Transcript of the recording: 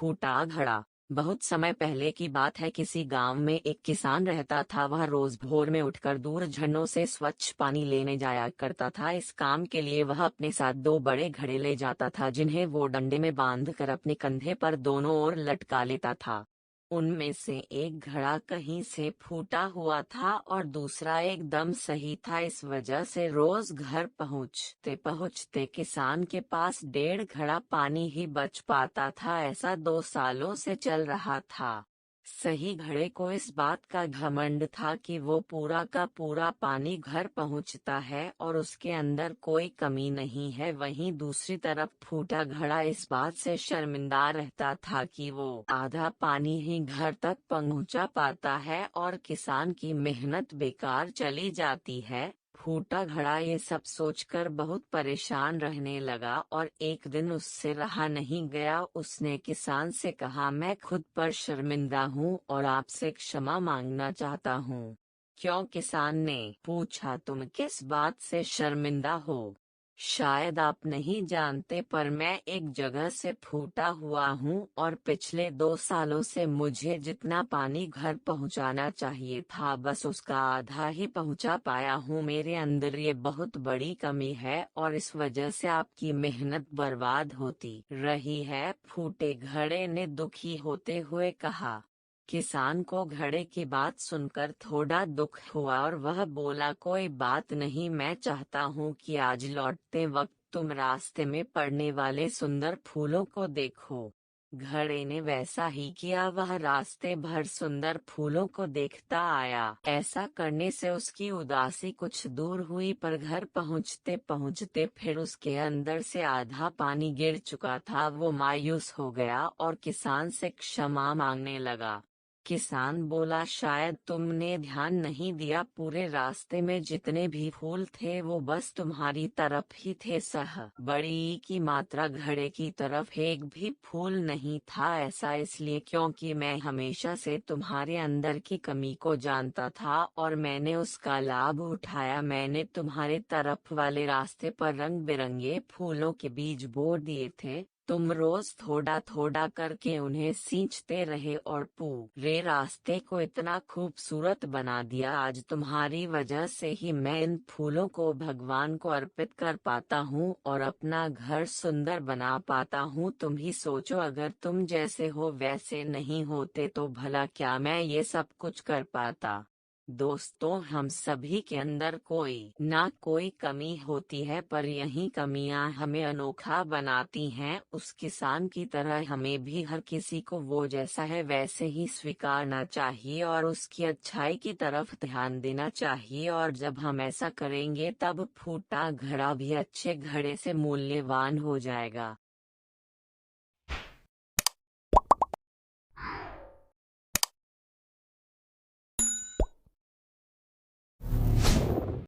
फूटा घड़ा। बहुत समय पहले की बात है, किसी गांव में एक किसान रहता था। वह रोज भोर में उठकर दूर झरनों से स्वच्छ पानी लेने जाया करता था। इस काम के लिए वह अपने साथ दो बड़े घड़े ले जाता था, जिन्हें वो डंडे में बांधकर अपने कंधे पर दोनों ओर लटका लेता था। उनमें से एक घड़ा कहीं से फूटा हुआ था और दूसरा एकदम सही था। इस वजह से रोज घर पहुंचते पहुंचते किसान के पास 1.5 घड़ा पानी ही बच पाता था। ऐसा 2 सालों से चल रहा था। सही घड़े को इस बात का घमंड था कि वो पूरा का पूरा पानी घर पहुंचता है और उसके अंदर कोई कमी नहीं है। वहीं दूसरी तरफ फूटा घड़ा इस बात से शर्मिंदा रहता था कि वो आधा पानी ही घर तक पहुंचा पाता है और किसान की मेहनत बेकार चली जाती है। फूटा घड़ा ये सब सोचकर बहुत परेशान रहने लगा और एक दिन उससे रहा नहीं गया। उसने किसान से कहा, मैं खुद पर शर्मिंदा हूँ और आपसे क्षमा मांगना चाहता हूँ। क्यों? किसान ने पूछा। तुम किस बात से शर्मिंदा हो? शायद आप नहीं जानते, पर मैं एक जगह से फूटा हुआ हूँ और पिछले 2 सालों से मुझे जितना पानी घर पहुँचाना चाहिए था बस उसका आधा ही पहुँचा पाया हूँ। मेरे अंदर ये बहुत बड़ी कमी है और इस वजह से आपकी मेहनत बर्बाद होती रही है। फूटे घड़े ने दुखी होते हुए कहा। किसान को घड़े की बात सुनकर थोड़ा दुख हुआ और वह बोला, कोई बात नहीं, मैं चाहता हूँ कि आज लौटते वक्त तुम रास्ते में पड़ने वाले सुंदर फूलों को देखो। घड़े ने वैसा ही किया। वह रास्ते भर सुंदर फूलों को देखता आया। ऐसा करने से उसकी उदासी कुछ दूर हुई, पर घर पहुँचते पहुँचते फिर उसके अंदर से आधा पानी गिर चुका था। वो मायूस हो गया और किसान से क्षमा मांगने लगा। किसान बोला, शायद तुमने ध्यान नहीं दिया, पूरे रास्ते में जितने भी फूल थे वो बस तुम्हारी तरफ ही थे। बड़ी की मात्रा घड़े की तरफ एक भी फूल नहीं था। ऐसा इसलिए क्योंकि मैं हमेशा से तुम्हारे अंदर की कमी को जानता था और मैंने उसका लाभ उठाया। मैंने तुम्हारे तरफ वाले रास्ते पर रंग बिरंगे फूलों के बीज बो दिए थे। तुम रोज थोड़ा थोड़ा करके उन्हें सींचते रहे और पूरे रास्ते को इतना खूबसूरत बना दिया। आज तुम्हारी वजह से ही मैं इन फूलों को भगवान को अर्पित कर पाता हूँ और अपना घर सुंदर बना पाता हूँ। तुम ही सोचो, अगर तुम जैसे हो वैसे नहीं होते तो भला क्या मैं ये सब कुछ कर पाता। दोस्तों, हम सभी के अंदर कोई ना कोई कमी होती है, पर यही कमियां हमें अनोखा बनाती हैं। उस किसान की तरह हमें भी हर किसी को वो जैसा है वैसे ही स्वीकारना चाहिए और उसकी अच्छाई की तरफ ध्यान देना चाहिए। और जब हम ऐसा करेंगे तब फूटा घड़ा भी अच्छे घड़े से मूल्यवान हो जाएगा।